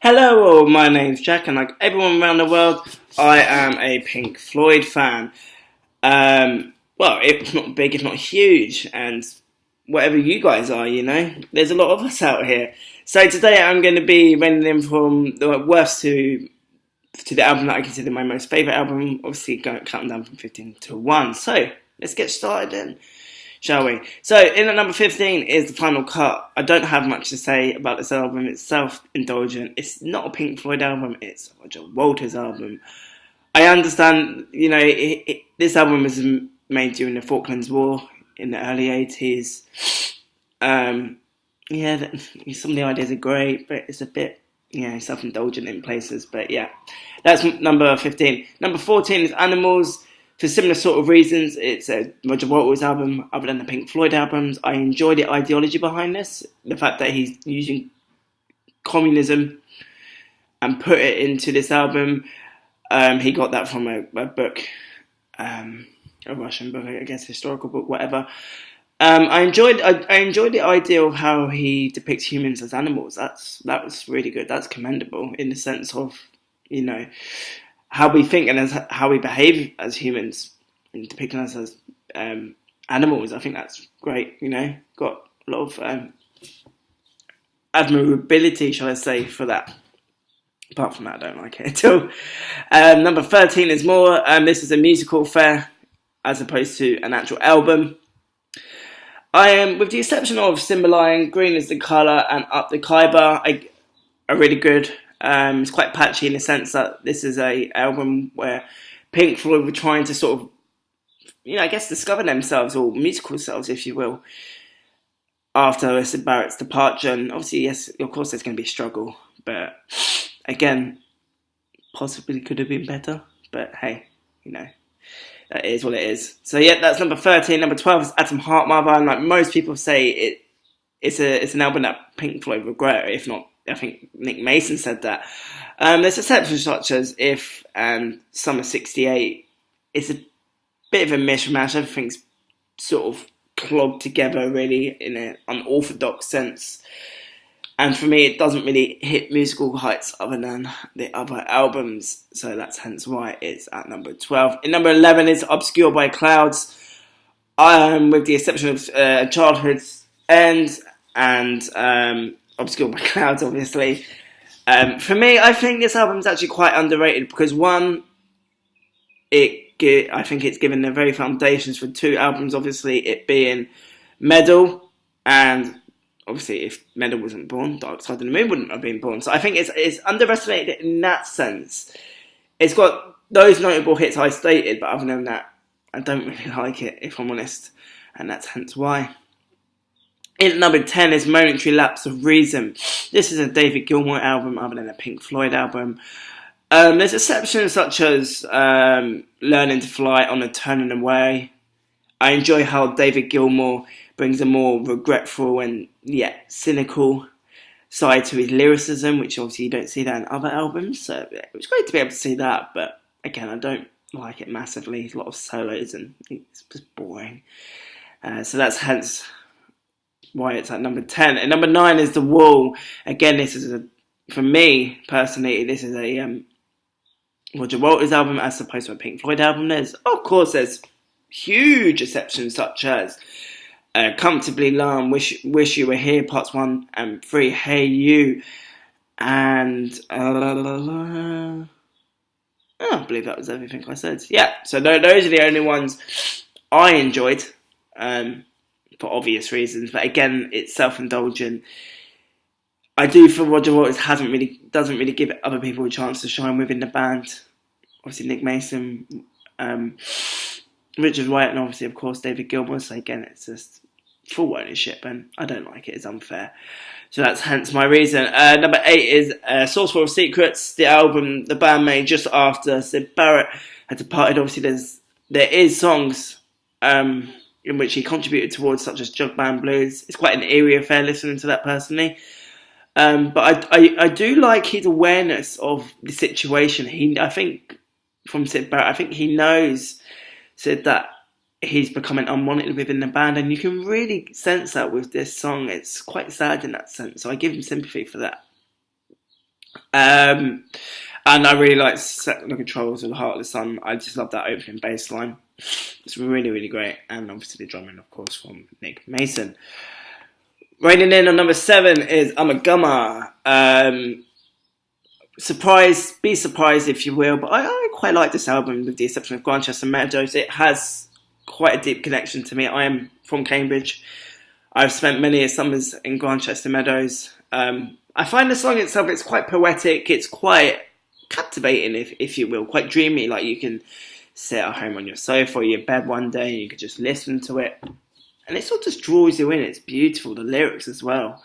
Hello, all, my name's Jack, and like everyone around the world, I am a Pink Floyd fan. Well, it's not big, it's not huge, and whatever you guys are, there's a lot of us out here. So today I'm going to be ranging from the worst to the album that I consider my most favourite album, obviously counting down from 15 to 1. So let's get started then, shall we? So, in at number 15 is The Final Cut. I don't have much to say about this album. It's self-indulgent. It's not a Pink Floyd album. It's Roger Walters' album. I understand, this album was made during the Falklands War in the early 80s. Some of the ideas are great, but it's a bit, self-indulgent in places. But yeah, that's number 15. Number 14 is Animals. For similar sort of reasons, it's a Roger Waters album other than the Pink Floyd albums. I enjoy the ideology behind this. The fact that he's using communism and put it into this album. He got that from a book, a Russian book, I guess, historical book, whatever. I enjoyed the idea of how he depicts humans as animals. That was really good. That's commendable in the sense of, how we think and how we behave as humans, and depicting us as animals. I think that's great. Got a lot of admirability, shall I say, for that. Apart from that, I don't like it at all. Number 13 is More. This is a musical affair as opposed to an actual album. I am, with the exception of Cymbeline, Green is the Colour, and Up the Khyber, are really good. It's quite patchy in the sense that this is a album where Pink Floyd were trying to sort of, discover themselves, or musical selves, if you will, after Sid Barrett's departure. And obviously, yes, of course, there's going to be a struggle. But again, possibly could have been better. But hey, that is what it is. So yeah, that's number 13. Number 12 is Atom Heart Mother. And like most people say, it's an album that Pink Floyd regret, if not. I think Nick Mason said that. There's exceptions such as If and Summer 68. It's a bit of a mishmash. Everything's sort of clogged together, really, in an unorthodox sense. And for me, it doesn't really hit musical heights other than the other albums. So that's hence why it's at number 12. In number 11 is Obscure by Clouds. With the exception of Childhood's End and Obscure by Clouds, obviously. For me, I think this album is actually quite underrated because one, I think it's given the very foundations for two albums. Obviously, it being Medal, and obviously, if Medal wasn't born, Dark Side of the Moon wouldn't have been born. So I think it's underestimated in that sense. It's got those notable hits I stated, but other than that, I don't really like it, if I'm honest, and that's hence why. In number 10 is Momentary Lapse of Reason. This is a David Gilmour album other than a Pink Floyd album. There's exceptions such as Learning to Fly on a Turning Away. I enjoy how David Gilmour brings a more regretful and yet cynical side to his lyricism, which obviously you don't see that in other albums. So it was great to be able to see that, but again, I don't like it massively. There's a lot of solos and it's just boring. So that's hence why it's at number 10. And number 9 is The Wall. Again, this is for me personally, this is a Roger Waters album as opposed to a Pink Floyd album. There's huge exceptions such as Comfortably Numb, Wish You Were Here, parts 1 and 3, Hey You, and I believe that was everything I said. Yeah, so those are the only ones I enjoyed. For obvious reasons, but again, it's self-indulgent. I do feel Roger Waters doesn't really give other people a chance to shine within the band. Obviously, Nick Mason, Richard Wright, and obviously, of course, David Gilmour. So again, it's just full ownership, and I don't like it. It's unfair. So that's hence my reason. Number 8 is Source Full of Secrets, the album the band made just after Sid Barrett had departed. Obviously, there is songs in which he contributed towards, such as Jug Band Blues. It's quite an eerie affair listening to that personally. But I do like his awareness of the situation. I think from Sid Barrett, I think he knows that he's becoming unwanted within the band, and you can really sense that with this song. It's quite sad in that sense, so I give him sympathy for that. Um, and I really like Set the Controls of the Heart of the Sun. I just love that opening bass line. It's really, really great. And obviously the drumming, of course, from Nick Mason. Reigning in on number 7 is I'm a Gummer. Be surprised if you will, but I quite like this album with the exception of Grantchester Meadows. It has quite a deep connection to me. I am from Cambridge. I've spent many summers in Grantchester Meadows. I find the song itself, it's quite poetic, it's quite captivating, if you will, quite dreamy, like you can sit at home on your sofa or your bed one day and you could just listen to it. And it sort of just draws you in, it's beautiful, the lyrics as well.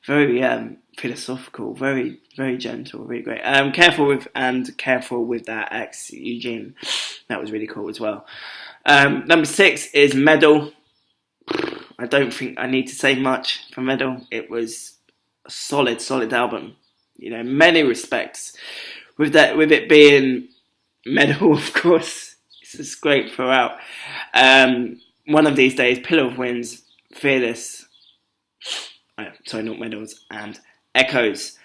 Very philosophical, very, very gentle, really great. Careful with that ex, Eugene. That was really cool as well. Number 6 is Medal. I don't think I need to say much for Medal. It was a solid album. You know, many respects. With it being Medal, of course, it's just great throughout. One of these days, Pillar of Winds, Fearless. Sorry, not Medals, and Echoes.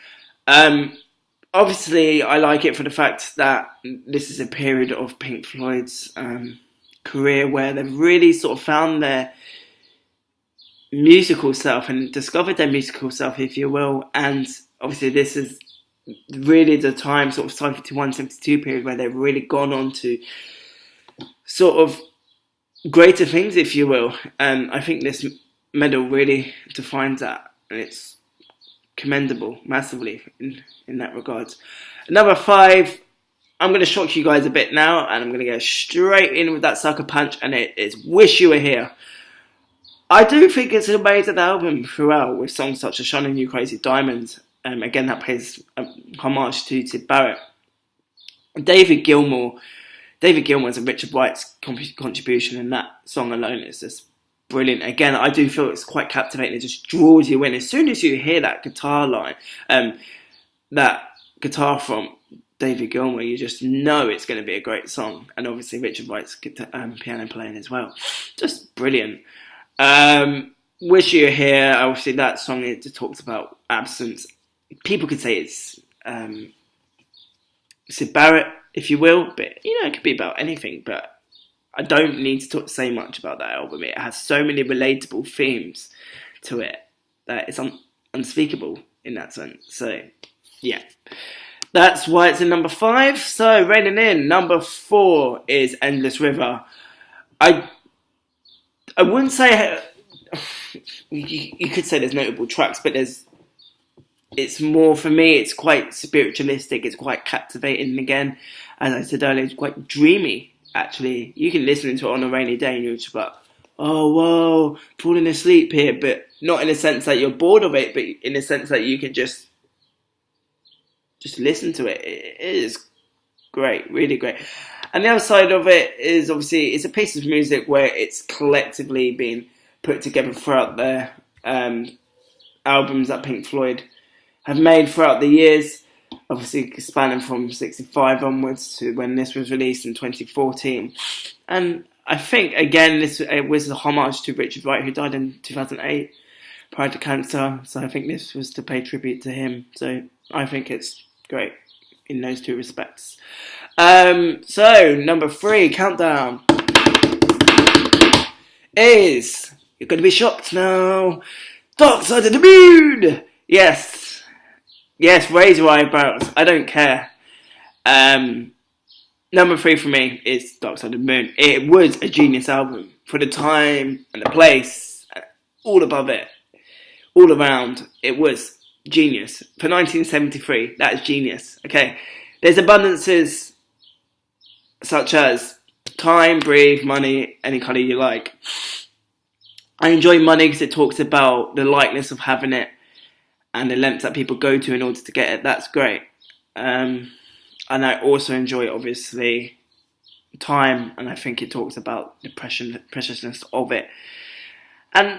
Obviously, I like it for the fact that this is a period of Pink Floyd's career where they've really sort of found their musical self and discovered their musical self, if you will. And obviously, this is really the time, sort of 71, 72 period where they've really gone on to sort of greater things, if you will. And I think this medal really defines that, and it's commendable massively in that regard. Number 5, I'm going to shock you guys a bit now, and I'm going to go straight in with that sucker punch, and it is Wish You Were Here. I do think it's an amazing album throughout, with songs such as Shining You Crazy Diamond. Again, that pays homage to Syd Barrett. David Gilmour's and Richard Wright's contribution in that song alone is just brilliant. Again, I do feel it's quite captivating. It just draws you in. As soon as you hear that guitar line, that guitar from David Gilmour, you just know it's going to be a great song. And obviously Richard Wright's piano playing as well. Just brilliant. Wish You Were Here, obviously that song, it just talks about absence. People could say it's Syd Barrett, if you will, but you know, it could be about anything, but I don't need to say much about that album. It has so many relatable themes to it that it's unspeakable in that sense. So, yeah. That's why it's in number 5. So, reigning in, number 4 is Endless River. I wouldn't say... You could say there's notable tracks, but it's more, for me, it's quite spiritualistic, it's quite captivating again. As I said earlier, it's quite dreamy, actually. You can listen to it on a rainy day and you're just like, oh, whoa, falling asleep here, but not in a sense that you're bored of it, but in a sense that you can just listen to it. It is great, really great. And the other side of it is, obviously, it's a piece of music where it's collectively been put together throughout their albums that Pink Floyd have made throughout the years, obviously spanning from 65 onwards to when this was released in 2014. And I think, again, it was a homage to Richard Wright, who died in 2008 prior to cancer. So I think this was to pay tribute to him. So I think it's great in those two respects. So, number 3, countdown, is, you're going to be shocked now, Dark Side of the Moon! Yes, raise your eyebrows, I don't care. Number 3 for me is Dark Side of the Moon. It was a genius album for the time and the place, all above it, all around. It was genius. For 1973, that is genius. Okay, there's abundances such as Time, Breathe, Money, Any Colour You Like. I enjoy Money because it talks about the likeness of having it and the lengths that people go to in order to get it. That's great. And I also enjoy, obviously, Time, and I think it talks about the preciousness of it. And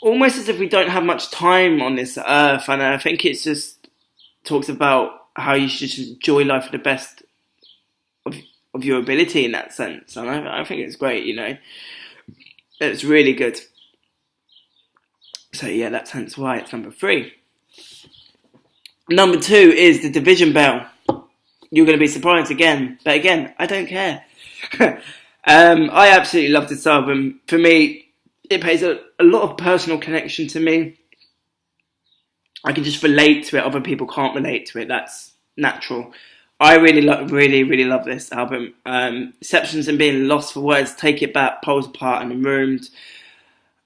almost as if we don't have much time on this earth, and I think it just talks about how you should just enjoy life to the best of your ability in that sense. And I think it's great, you know. It's really good. So yeah, that's hence why it's number 3. Number 2 is The Division Bell. You're going to be surprised again, but again, I don't care. I absolutely love this album. For me, it pays a lot of personal connection to me. I can just relate to it. Other people can't relate to it. That's natural. I really love this album. Exceptions and Being Lost for Words, Take It Back, Poles Apart and Enroomed.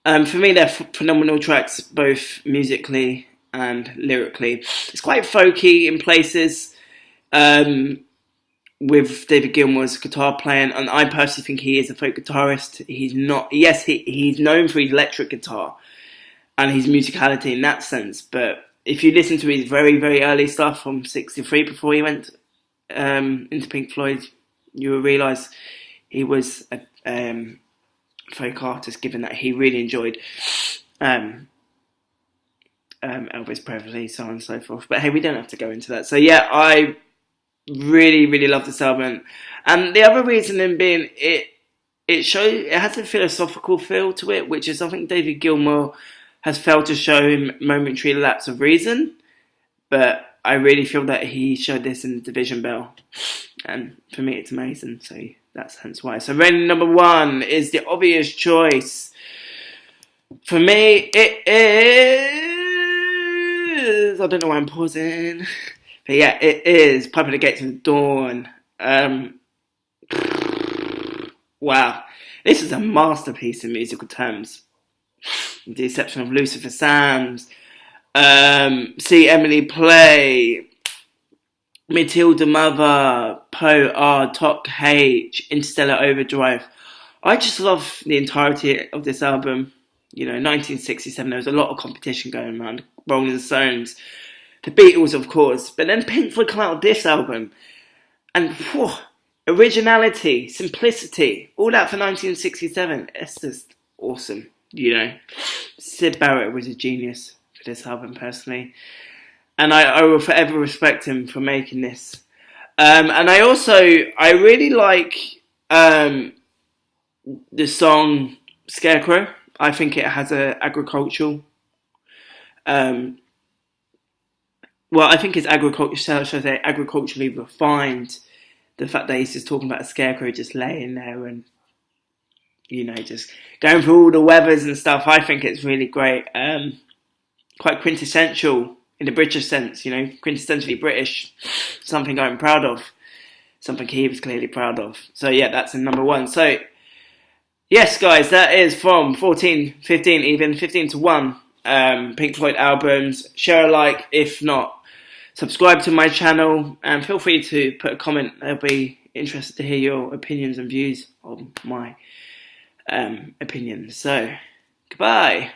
For me, they're phenomenal tracks, both musically and lyrically. It's quite folky in places, with David Gilmour's guitar playing, and I personally think he is a folk guitarist. He's not. Yes, he's known for his electric guitar and his musicality in that sense. But if you listen to his very, very early stuff from '63, before he went into Pink Floyd, you will realise he was a folk artist, given that he really enjoyed Elvis Presley, so on and so forth. But hey, we don't have to go into that. So yeah, I really love this album, and the other reason being it has a philosophical feel to it, which is something David Gilmour has failed to show in Momentary Lapse of Reason, but I really feel that he showed this in The Division Bell, and for me it's amazing, so that's hence why. So rating number 1 is the obvious choice. For me, it is, I don't know why I'm pausing, but yeah, it is Pipe at the Gates of Dawn. Wow, this is a masterpiece in musical terms, with the exception of Lucifer Sam's, See Emily Play, Matilda Mother, Poe R, Tok H, Interstellar Overdrive. I just love the entirety of this album. You know, 1967, there was a lot of competition going around. Rolling Stones, the Beatles, of course, but then Pink Floyd come out with this album, and originality, simplicity, all that for 1967. It's just awesome, you know. Syd Barrett was a genius for this album, personally, and I will forever respect him for making this. And I really like the song Scarecrow. I think it has a agricultural. I think it's agriculturally refined. The fact that he's just talking about a scarecrow just laying there and, you know, just going through all the weathers and stuff. I think it's really great. Quite quintessential in the British sense, you know, quintessentially British. Something I'm proud of. Something he was clearly proud of. So yeah, that's in number 1. So yes, guys, that is from 15 to 1. Pink Floyd albums. Share a like, if not, subscribe to my channel, and feel free to put a comment. I'll be interested to hear your opinions and views on my opinions. So, goodbye.